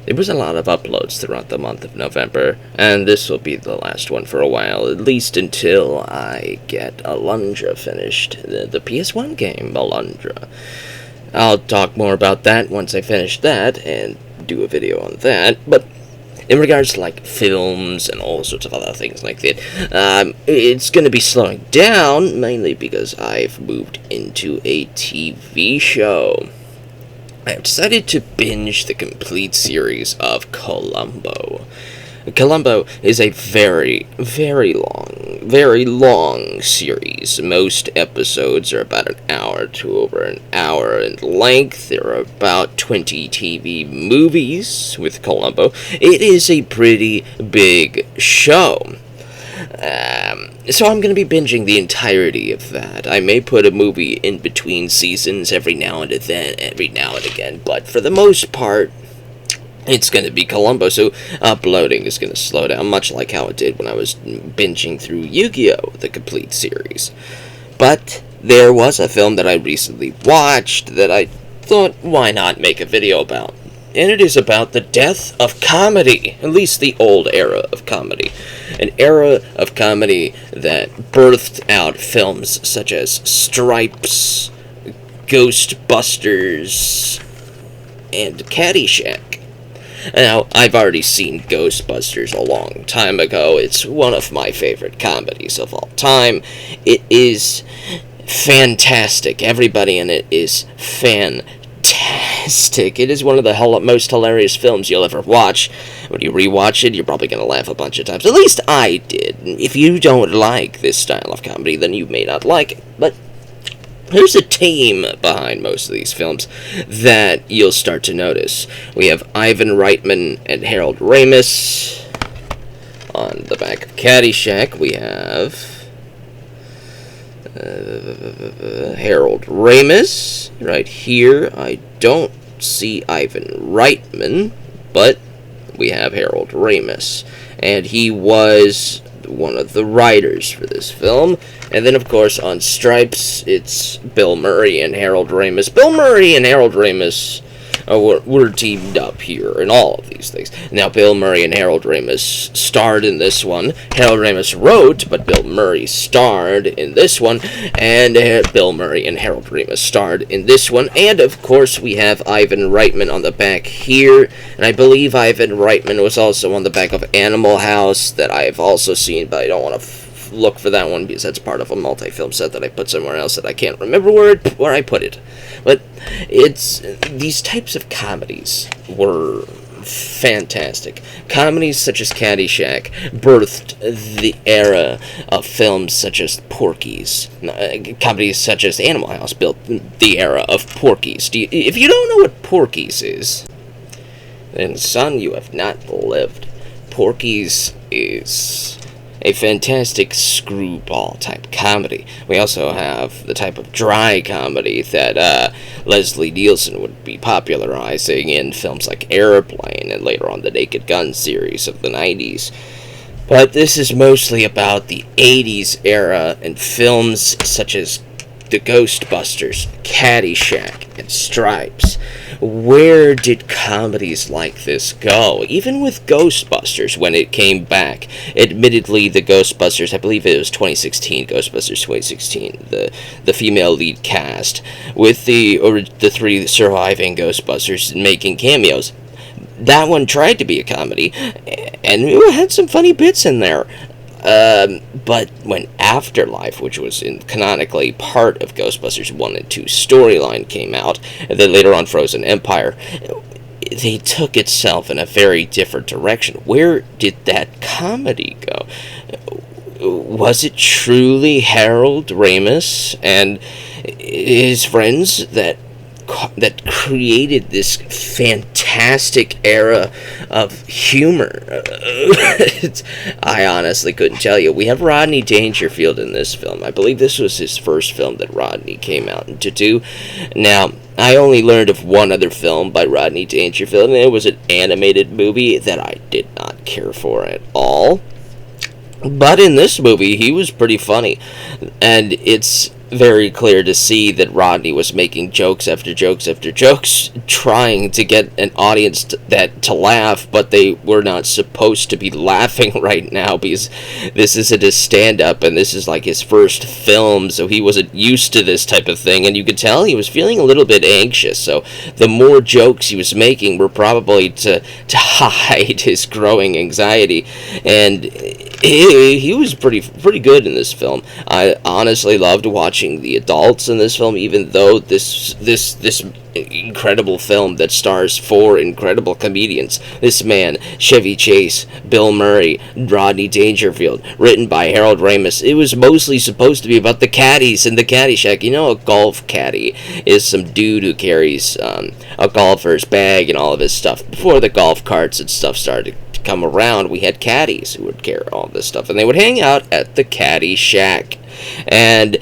There was a lot of uploads throughout the month of November, and this will be the last one for a while, at least until I get Alundra finished, the PS1 game, Alundra. I'll talk more about that once I finish that, and do a video on that, but in regards to, like, films and all sorts of other things like that, it's going to be slowing down, mainly because I've moved into a TV show. I have decided to binge the complete series of Columbo. Columbo is a very, very long series. Most episodes are about an hour to over an hour in length. There are about 20 TV movies with Columbo. It is a pretty big show. So I'm going to be binging the entirety of that. I may put a movie in between seasons every now and again, but for the most part, it's going to be Columbo, so uploading is going to slow down, much like how it did when I was binging through Yu-Gi-Oh! The complete series. But there was a film that I recently watched that I thought, why not make a video about? And it is about the death of comedy, at least the old era of comedy. An era of comedy that birthed out films such as Stripes, Ghostbusters, and Caddyshack. Now, I've already seen Ghostbusters a long time ago. It's one of my favorite comedies of all time. It is fantastic. Everybody in it is fantastic. It is one of the most hilarious films you'll ever watch. When you rewatch it, you're probably going to laugh a bunch of times. At least I did. If you don't like this style of comedy, then you may not like it. But there's a team behind most of these films that you'll start to notice. We have Ivan Reitman and Harold Ramis. On the back of Caddyshack, we have Harold Ramis. Right here, I don't see Ivan Reitman, but we have Harold Ramis. And he was one of the writers for this film. And then, of course, on Stripes, it's Bill Murray and Harold Ramis. Bill Murray and Harold Ramis were teamed up here in all of these things. Now, Bill Murray and Harold Ramis starred in this one. Harold Ramis wrote, but Bill Murray starred in this one. And Bill Murray and Harold Ramis starred in this one. And, of course, we have Ivan Reitman on the back here. And I believe Ivan Reitman was also on the back of Animal House that I've also seen, but I don't want to look for that one because that's part of a multi-film set that I put somewhere else that I can't remember where I put it. But it's these types of comedies were fantastic. Comedies such as Caddyshack birthed the era of films such as Porky's. Comedies such as Animal House built the era of Porky's. If you don't know what Porky's is, then son, you have not lived. Porky's is a fantastic screwball type comedy. We also have the type of dry comedy that Leslie Nielsen would be popularizing in films like Airplane and later on the Naked Gun series of the 90s. But this is mostly about the 80s era and films such as the Ghostbusters, Caddyshack, and Stripes. Where did comedies like this go? Even with Ghostbusters, when it came back, admittedly, the Ghostbusters, I believe it was 2016, Ghostbusters 2016, the female lead cast, with the three surviving Ghostbusters making cameos. That one tried to be a comedy, and it had some funny bits in there. But when Afterlife, which was canonically part of Ghostbusters 1 and 2 storyline, came out, and then later on Frozen Empire, they took itself in a very different direction. Where did that comedy go? Was it truly Harold Ramis and his friends that created this fantastic era of humor? I honestly couldn't tell you. We have Rodney Dangerfield in this film. I believe this was his first film that Rodney came out to do. Now, I only learned of one other film by Rodney Dangerfield, and it was an animated movie that I did not care for at all. But in this movie, he was pretty funny, and it's very clear to see that Rodney was making jokes after jokes after jokes, trying to get an audience to laugh, but they were not supposed to be laughing right now because this isn't a stand-up, and this is like his first film, so he wasn't used to this type of thing, and you could tell he was feeling a little bit anxious, so the more jokes he was making were probably to hide his growing anxiety, and he was pretty good in this film. I honestly loved watching the adults in this film, even though this incredible film that stars four incredible comedians. This man, Chevy Chase, Bill Murray, Rodney Dangerfield, written by Harold Ramis. It was mostly supposed to be about the caddies in the Caddyshack. You know, a golf caddy is some dude who carries a golfer's bag and all of his stuff. Before the golf carts and stuff started to come around, we had caddies who would carry all this stuff, and they would hang out at the Caddy Shack. And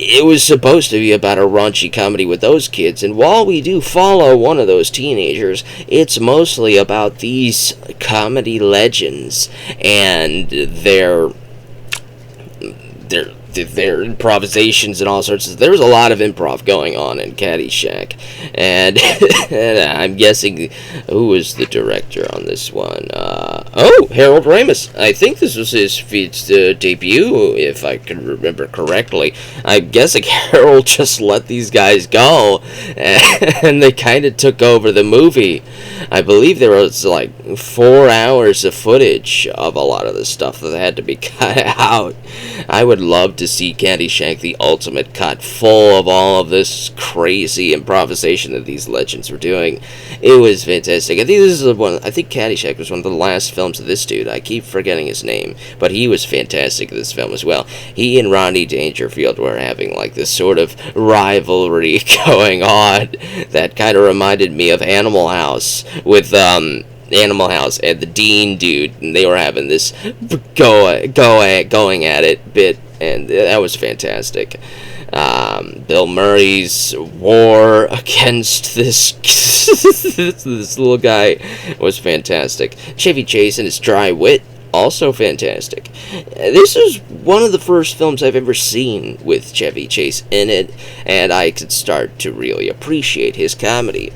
it was supposed to be about a raunchy comedy with those kids, and while we do follow one of those teenagers, it's mostly about these comedy legends and their improvisations and all sorts of. There was a lot of improv going on in Caddyshack, and, and I'm guessing who was the director on this one. Harold Ramis. I think this was his debut, if I can remember correctly. I'm guessing Harold just let these guys go, and they kind of took over the movie. I believe there was like 4 hours of footage of a lot of the stuff that had to be cut out. I would love to see Caddyshack the ultimate cut, full of all of this crazy improvisation that these legends were doing. It was fantastic. I think Caddyshack was one of the last films of this dude. I keep forgetting his name, but he was fantastic in this film as well. He and Rodney Dangerfield were having like this sort of rivalry going on that kind of reminded me of Animal House with Animal House and the Dean dude, and they were having this going at it bit, and that was fantastic. Bill Murray's war against this this little guy was fantastic. Chevy Chase and his dry wit, also fantastic. This is one of the first films I've ever seen with Chevy Chase in it, and I could start to really appreciate his comedy.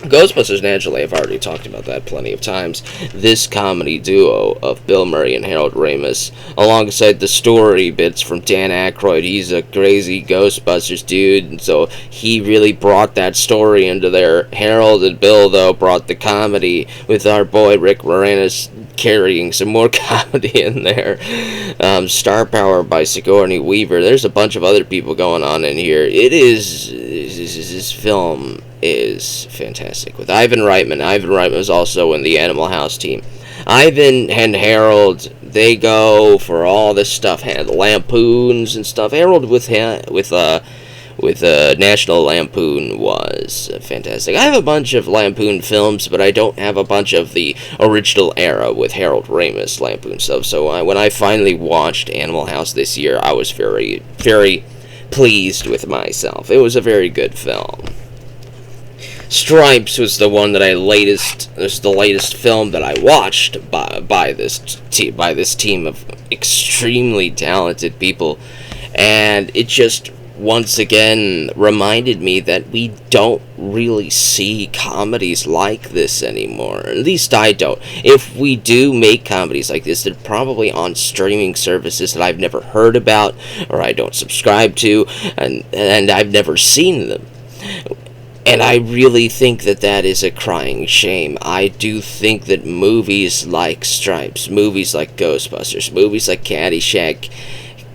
Ghostbusters, naturally, I've already talked about that plenty of times. This comedy duo of Bill Murray and Harold Ramis, alongside the story bits from Dan Aykroyd. He's a crazy Ghostbusters dude, and so he really brought that story into there. Harold and Bill, though, brought the comedy with our boy Rick Moranis carrying some more comedy in there. Star Power by Sigourney Weaver. There's a bunch of other people going on in here. This film is fantastic. With Ivan Reitman. Ivan Reitman was also in the Animal House team. Ivan and Harold, they go for all this stuff, had lampoons and stuff. Harold with National Lampoon was fantastic. I have a bunch of Lampoon films, but I don't have a bunch of the original era with Harold Ramis Lampoon stuff. So when I finally watched Animal House this year, I was very, very pleased with myself. It was a very good film. Stripes was the latest film that I watched by this team of extremely talented people, and it just once again reminded me that we don't really see comedies like this anymore. At least I don't. If we do make comedies like this, they're probably on streaming services that I've never heard about or I don't subscribe to, and I've never seen them. And I really think that is a crying shame. I do think that movies like Stripes, movies like Ghostbusters, movies like Caddyshack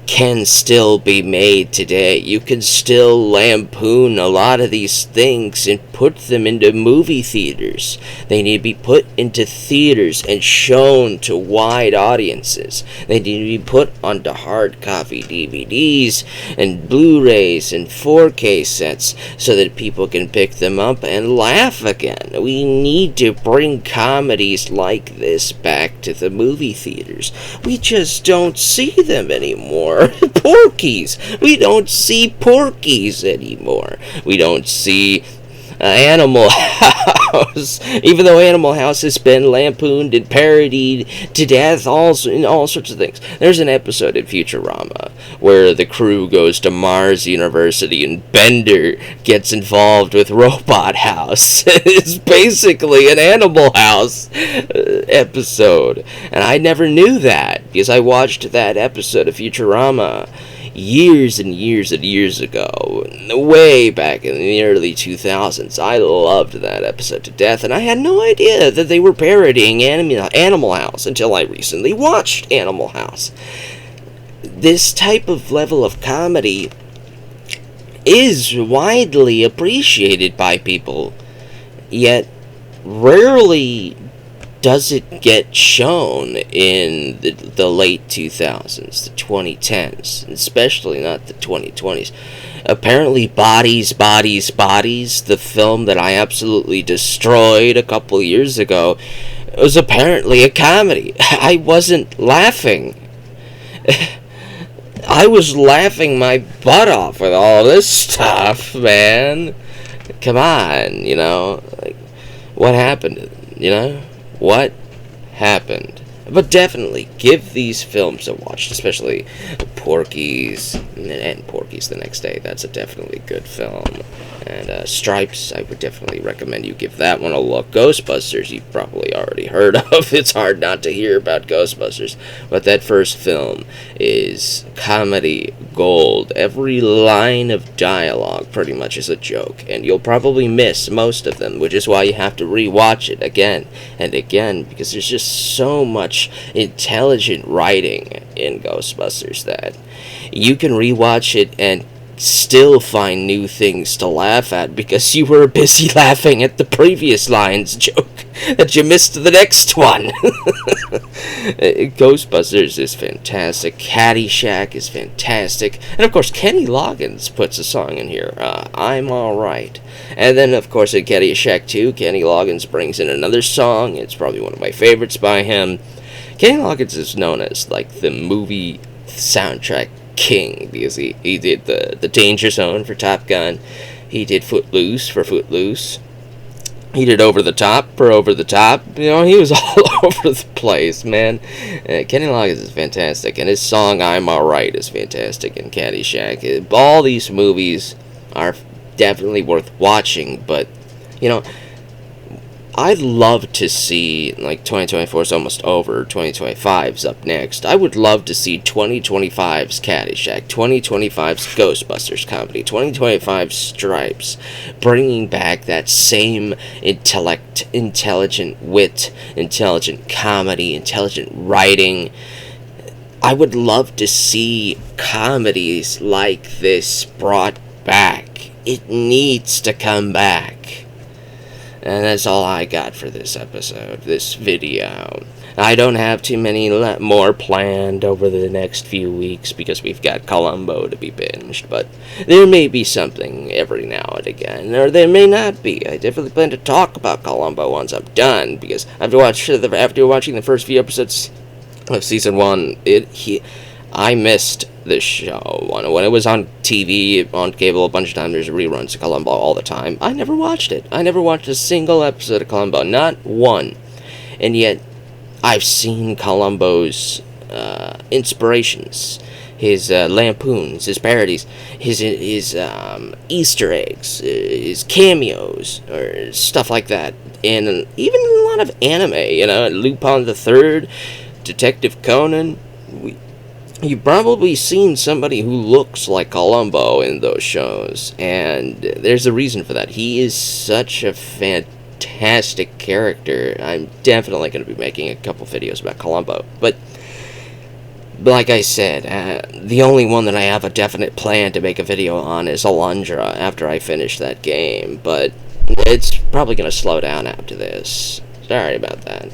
can still be made today. You can still lampoon a lot of these things and put them into movie theaters. They need to be put into theaters and shown to wide audiences. They need to be put onto hard copy DVDs and Blu-rays and 4K sets so that people can pick them up and laugh again. We need to bring comedies like this back to the movie theaters. We just don't see them anymore. Porky's. We don't see Porky's anymore. We don't see Animal House. Even though Animal House has been lampooned and parodied to death, all sorts of things. There's an episode in Futurama where the crew goes to Mars University and Bender gets involved with Robot House. It's basically an Animal House episode. And I never knew that because I watched that episode of Futurama years and years and years ago, way back in the early 2000s. I loved that episode to death, and I had no idea that they were parodying Animal House until I recently watched Animal House. This type of level of comedy is widely appreciated by people, yet rarely does it get shown in the late 2000s, the 2010s, especially not the 2020s. Apparently, Bodies, the film that I absolutely destroyed a couple years ago, was apparently a comedy. I wasn't laughing. I was laughing my butt off with all this stuff, man. Come on, like, what happened, What happened? But definitely give these films a watch, especially Porky's and Porky's the Next Day. That's a definitely good film. And Stripes, I would definitely recommend you give that one a look. Ghostbusters, you've probably already heard of. It's hard not to hear about Ghostbusters. But that first film is comedy gold. Every line of dialogue pretty much is a joke. And you'll probably miss most of them, which is why you have to rewatch it again and again. Because there's just so much intelligent writing in Ghostbusters that you can rewatch it and still find new things to laugh at because you were busy laughing at the previous line's joke that you missed the next one. Ghostbusters is fantastic. Caddyshack is fantastic. And of course, Kenny Loggins puts a song in here, I'm Alright. And then, of course, in Caddyshack 2, Kenny Loggins brings in another song. It's probably one of my favorites by him. Kenny Loggins is known as, like, the movie soundtrack king because he did the Danger Zone for Top Gun. He did Footloose for Footloose. He did Over the Top for Over the Top. He was all over the place, man. Kenny Loggins is fantastic, and his song I'm Alright is fantastic in Caddyshack. All these movies are definitely worth watching, but I'd love to see, like, 2024 is almost over, 2025's up next. I would love to see 2025's Caddyshack, 2025's Ghostbusters comedy, 2025's Stripes, bringing back that same intelligent wit, intelligent comedy, intelligent writing. I would love to see comedies like this brought back. It needs to come back. And that's all I got for this episode, this video. I don't have too many more planned over the next few weeks because we've got Columbo to be binged, but there may be something every now and again, or there may not be. I definitely plan to talk about Columbo once I'm done, because after watching the first few episodes of Season 1, I missed this show. When it was on TV, on cable a bunch of times, there's reruns of Columbo all the time. I never watched it. I never watched a single episode of Columbo. Not one. And yet, I've seen Columbo's inspirations, his lampoons, his parodies, his Easter eggs, his cameos, or stuff like that. And even a lot of anime, Lupin the Third, Detective Conan. You've probably seen somebody who looks like Columbo in those shows, and there's a reason for that. He is such a fantastic character. I'm definitely going to be making a couple videos about Columbo, but like I said, the only one that I have a definite plan to make a video on is Alundra after I finish that game, but it's probably going to slow down after this. Sorry about that.